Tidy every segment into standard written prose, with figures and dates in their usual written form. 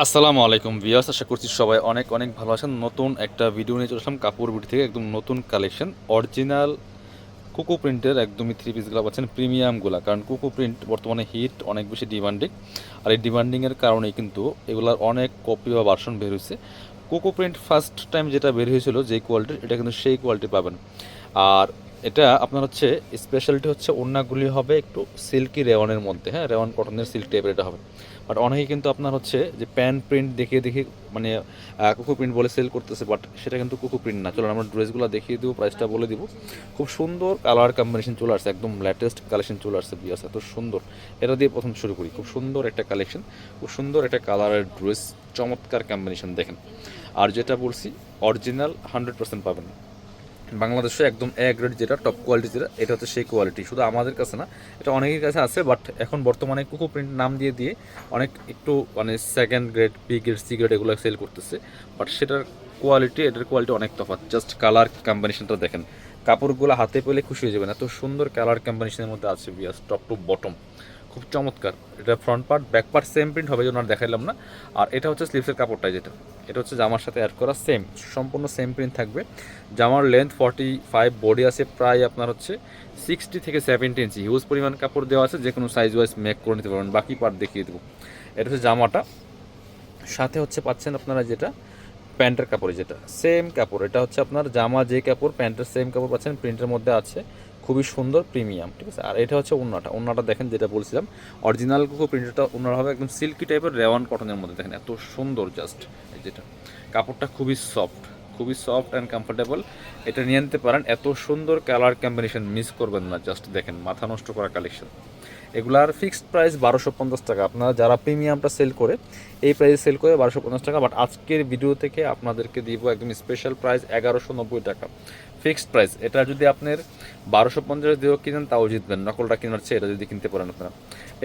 আসসালামু আলাইকুম ভিউয়ার্স, আশা করছি সবাই অনেক অনেক ভালো আছেন। নতুন একটা ভিডিও নিয়ে চলে আসলাম কাপড় বিডি থেকে, একদম নতুন কালেকশন অরিজিনাল কুকু প্রিন্টের একদমই থ্রি পিসগুলো পাচ্ছেন প্রিমিয়ামগুলো। কারণ কুকু প্রিন্ট বর্তমানে হিট, অনেক বেশি ডিমান্ডিং। আর এই ডিমান্ডিংয়ের কারণেই কিন্তু এগুলার অনেক কপি বা ভার্সন বের হয়েছে। কুকু প্রিন্ট ফার্স্ট টাইম যেটা বের হয়েছিল যেই কোয়ালিটির, এটা কিন্তু সেই কোয়ালিটি পাবেন। আর এটা আপনার হচ্ছে স্পেশালিটি হচ্ছে ওড়নাগুলি হবে একটু সিল্কি রেওয়ানের মধ্যে, হ্যাঁ, রেওয়ান কটনের সিল্ক টাইপের এটা হবে। বাট অনেকে কিন্তু আপনার হচ্ছে যে প্যান প্রিন্ট দেখিয়ে দেখে মানে কুকু প্রিন্ট বলে সেল করতেছে, বাট সেটা কিন্তু কুকু প্রিন্ট না। চলুন আমরা ড্রেসগুলো দেখিয়ে দেবো, প্রাইসটা বলে দিব। খুব সুন্দর কালার কম্বিনেশন চলে আসছে, একদম লেটেস্ট কালেকশন চলে আসছে বিয়াস, এত সুন্দর। এটা দিয়ে প্রথম শুরু করি। খুব সুন্দর একটা কালেকশন, খুব সুন্দর একটা কালারের ড্রেস, চমৎকার কম্বিনেশন দেখেন। আর যেটা বলছি অরিজিনাল 100% পাবেন বাংলাদেশে, একদম এ গ্রেড যেটা টপ কোয়ালিটি যেটা, এটা হচ্ছে সেই কোয়ালিটি। শুধু আমাদের কাছে না, এটা অনেকের কাছে আছে, বাট এখন বর্তমানে কুকু প্রিন্ট নাম দিয়ে দিয়ে অনেক একটু মানে second grade, B grade, C grade এগুলো সেল করতেছে। বাট সেটার কোয়ালিটি এটার কোয়ালিটি অনেক তফাৎ। জাস্ট কালার কম্বিনেশনটা দেখেন, কাপড়গুলো হাতে পেলে খুশি হয়ে যাবেন, এত সুন্দর কালার কম্বিনেশনের মধ্যে আছে বিয়াস, টপ টু বটম খুব চমৎকার। এটা front part back part same print হবে, যেন আর দেখাইলাম না। আর এটা হচ্ছে স্লিভসের কাপড়টা, যেটা এটা হচ্ছে জামার সাথে অ্যাড করা, সেম সম্পূর্ণ সেম প্রিন্ট থাকবে। জামার লেন্থ 45, বডি আছে প্রায় আপনার হচ্ছে 60 থেকে 70 ইঞ্চি, হিউজ পরিমাণ কাপড় দেওয়া আছে, যে কোনো সাইজ ওয়াইজ মেক করে নিতে পারবেন। বাকি পার্ট দেখিয়ে দেবো। এটা হচ্ছে জামাটা, সাথে হচ্ছে পাচ্ছেন আপনারা যেটা প্যান্টের কাপড়, যেটা সেম কাপড়, এটা হচ্ছে আপনার জামা যে কাপড়, প্যান্টের সেম কাপড় পাচ্ছেন, প্রিন্টের মধ্যে আছে, খুবই সুন্দর প্রিমিয়াম, ঠিক আছে। আর এটা হচ্ছে ওড়নাটা, ওড়নাটা দেখেন, যেটা বলছিলাম অরিজিনাল কুকু প্রিন্টেরটা ওড়নাটা হবে একদম সিল্কি টাইপের রেওয়ান কটনের মধ্যে, দেখেন এত সুন্দর। জাস্ট যেটা কাপড়টা খুবই সফট, খুবই সফট অ্যান্ড কমফোর্টেবল। এটা নিয়ে নিতে পারেন, এত সুন্দর কালার কম্বিনেশন মিস করবেন না। জাস্ট দেখেন, মাথা নষ্ট করা কালেকশন। এগুলার ফিক্সড প্রাইস 1250 টাকা। আপনারা যারা প্রিমিয়ামটা সেল করে এই প্রাইসে সেল করে 1250 টাকা, বাট আজকের ভিডিও থেকে আপনাদেরকে দিব একদম স্পেশাল প্রাইস 1190 টাকা, ফিক্সড প্রাইস। এটা যদি আপনার 1250 দিয়েও কিনেন তাও জিতবেন, নকলটা কেনার চেয়ে এটা যদি কিনতে পারেন আপনারা।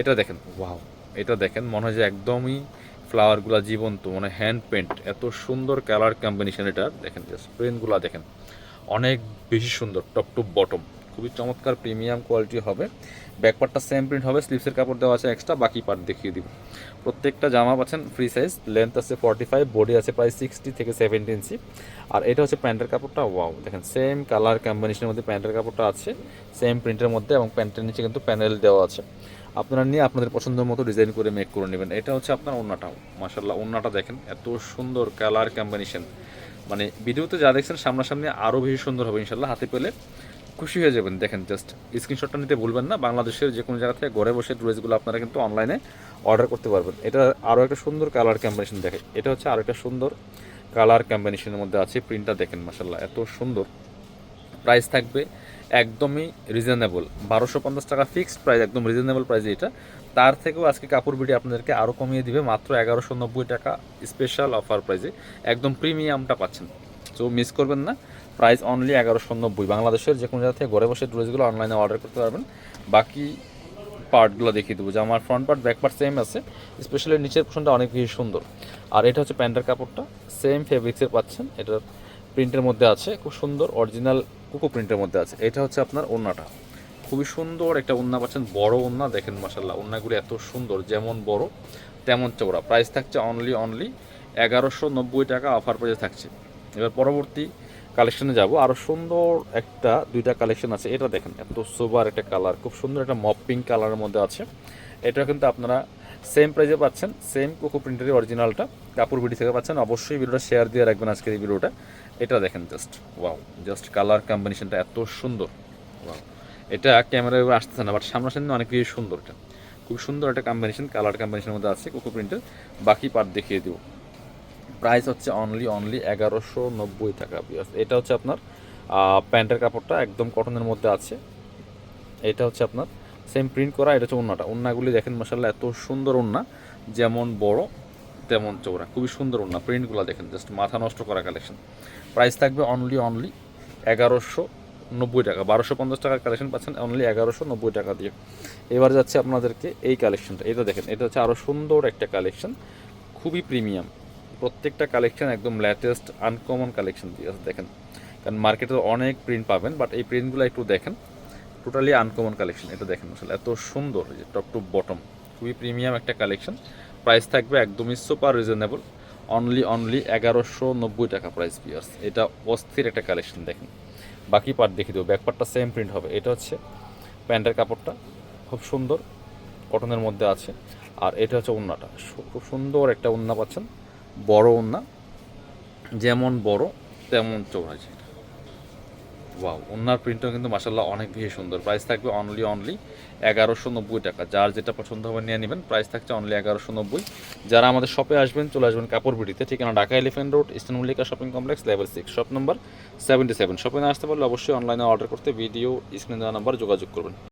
এটা দেখেন, ওয়াও, এটা দেখেন, মনে হয় যে একদমই ফ্লাওয়ারগুলো জীবন্ত, মানে হ্যান্ড পেন্ট, এত সুন্দর কালার কম্বিনেশন। এটা দেখেন, জাস্ট প্রিন্টগুলো দেখেন, অনেক বেশি সুন্দর, টপ টু বটম, খুবই চমৎকার প্রিমিয়াম কোয়ালিটি হবে। ব্যাকপার্টটা সেম প্রিন্ট হবে, স্লিভসের কাপড় দেওয়া আছে এক্সট্রা, বাকি পার্ট দেখিয়ে দিব। প্রত্যেকটা জামা পাচ্ছেন ফ্রি সাইজ, লেন্থ আছে 45, বডি আছে প্রায় 60 থেকে 70 ইঞ্চি। আর এটা হচ্ছে প্যান্টের কাপড়টা, ওয়াও দেখেন, সেম কালার কম্বিনেশনের মধ্যে প্যান্টের কাপড়টা আছে, সেম প্রিন্টের মধ্যে, এবং প্যান্টের নিচে কিন্তু প্যানেল দেওয়া আছে। আপনারা নিয়ে আপনাদের পছন্দের মতো ডিজাইন করে মেক করে নেবেন। এটা হচ্ছে আপনার ওড়নাটাও, মাশাল্লাহ ওড়নাটা দেখেন, এত সুন্দর কালার কম্বিনেশন। মানে ভিডিওতে যা দেখছেন সামনাসামনি আরও বেশি সুন্দর হবে ইনশাল্লাহ, হাতে পেলে খুশি হয়ে যাবেন। দেখেন, জাস্ট স্ক্রিনশটটা নিতে ভুলবেন না। বাংলাদেশের যে কোনো জায়গা থেকে ঘরে বসে ড্রেসগুলো আপনারা কিন্তু অনলাইনে অর্ডার করতে পারবেন। এটা আরও একটা সুন্দর কালার কম্বিনেশন দেখে, এটা হচ্ছে আরও একটা সুন্দর কালার কম্বিনেশনের মধ্যে আছে। প্রিন্টটা দেখেন, মাসাল্লাহ এত সুন্দর। প্রাইস থাকবে একদমই রিজনেবল, 1250 টাকা ফিক্সড প্রাইস, একদম রিজনেবল প্রাইস এটা। তার থেকেও আজকে কাপড় বিডি আপনাদেরকে আরও কমিয়ে দিবে, মাত্র 1190 টাকা স্পেশাল অফার প্রাইসে একদম প্রিমিয়ামটা পাচ্ছেন। সো মিস করবেন না, প্রাইস অনলি 1190। বাংলাদেশের যে কোনো জায়গা থেকে ঘরে বসে ড্রেসগুলো অনলাইনে অর্ডার করতে পারবেন। বাকি পার্টগুলো দেখিয়ে দেবো, যে আমার front part back part same আছে, স্পেশালি নিচের পোর্শনটা অনেক বেশি সুন্দর। আর এটা হচ্ছে প্যান্টের কাপড়টা, সেম ফেব্রিক্সের পাচ্ছেন, এটার প্রিন্টের মধ্যে আছে, খুব সুন্দর অরিজিনাল কুকু প্রিন্টের মধ্যে আছে। এটা হচ্ছে আপনার ওড়নাটা, খুবই সুন্দর একটা ওড়না পাচ্ছেন, বড় ওড়না দেখেন, মাসাল্লাহ ওড়নাগুলি এত সুন্দর, যেমন বড় তেমন চওড়া। প্রাইস থাকছে অনলি 1190 টাকা অফার প্রাইসে থাকছে। এবার পরবর্তী কালেকশনে যাব, আরও সুন্দর একটা দুইটা কালেকশন আছে। এটা দেখেন, এত সোবার একটা কালার, খুব সুন্দর একটা মপ পিঙ্ক কালারের মধ্যে আছে। এটা কিন্তু আপনারা সেম প্রাইসে পাচ্ছেন, সেম কোকো প্রিন্টের অরিজিনালটা কাপড় বিডি থেকে পাচ্ছেন। অবশ্যই ভিডিওটা শেয়ার দিয়ে রাখবেন আজকের এই ভিডিওটা। এটা দেখেন, জাস্ট ওয়াও, জাস্ট কালার কম্বিনেশনটা এত সুন্দর, ওয়াও। এটা ক্যামেরায় আসতেছে না, বাট সামনাসামনি অনেক বেশি সুন্দর। এটা খুব সুন্দর একটা কম্বিনেশন, কালার কম্বিনেশনের মধ্যে আছে কোকো প্রিন্টের। বাকি পার্ট দেখিয়ে দেবো। প্রাইস হচ্ছে অনলি 1190 টাকা। এটা হচ্ছে আপনার প্যান্টের কাপড়টা, একদম কটনের মধ্যে আছে। এটা হচ্ছে আপনার সেম প্রিন্ট করা। এটা হচ্ছে ওড়নাটা, ওড়নাগুলি দেখেন মাসাল্লাহ এত সুন্দর ওড়না, যেমন বড় তেমন চওড়া, খুবই সুন্দর ওড়না। প্রিন্টগুলো দেখেন, জাস্ট মাথা নষ্ট করা কালেকশন। প্রাইস থাকবে অনলি 1190 টাকা। 1250 টাকার কালেকশন পাচ্ছেন অনলি 1190 টাকা দিয়ে। এবার যাচ্ছে আপনাদেরকে এই কালেকশনটা, এটা দেখেন, এটা হচ্ছে আরও সুন্দর একটা কালেকশন, খুবই প্রিমিয়াম। প্রত্যেকটা কালেকশন একদম লেটেস্ট আনকমন কালেকশন দিয়ে আছে দেখেন। কারণ মার্কেটে অনেক প্রিন্ট পাবেন, বাট এই প্রিন্টগুলো একটু দেখেন, টোটালি আনকমন কালেকশন। এটা দেখেন আসলে এত সুন্দর, যে টপ টু বটম খুবই প্রিমিয়াম একটা কালেকশন। প্রাইস থাকবে একদমই সুপার রিজনেবল, অনলি 1190 টাকা প্রাইস পিয়ার্স। এটা অস্থির একটা কালেকশন। দেখেন বাকি পার্ট দেখে দেবো, ব্যাক পার্টটা সেম প্রিন্ট হবে। এটা হচ্ছে প্যান্টের কাপড়টা, খুব সুন্দর কটনের মধ্যে আছে। আর এটা হচ্ছে ওড়নাটা, খুব সুন্দর একটা ওড়না পাচ্ছেন, বড় ওড়না, যেমন বড় তেমন চৌড়া। ওয়াও, ওনার প্রিন্টও কিন্তু মাসাল্লাহ অনেক বেশি সুন্দর। প্রাইস থাকবে অনলি 1190 টাকা। যার যেটা পছন্দ হবে নিয়ে নেবেন। প্রাইস থাকছে অনলি 1190। যারা আমাদের শপে আসবেন চলে আসবেন কাপড় বিডিতে, ঠিকানা Dhaka elephant road, eastern Mallika shopping complex, level 6, shop number 77। শপে না আসতে পারলে অবশ্যই অনলাইনে অর্ডার করতে ভিডিও স্ক্রিনে দেওয়া নাম্বার যোগাযোগ করবেন।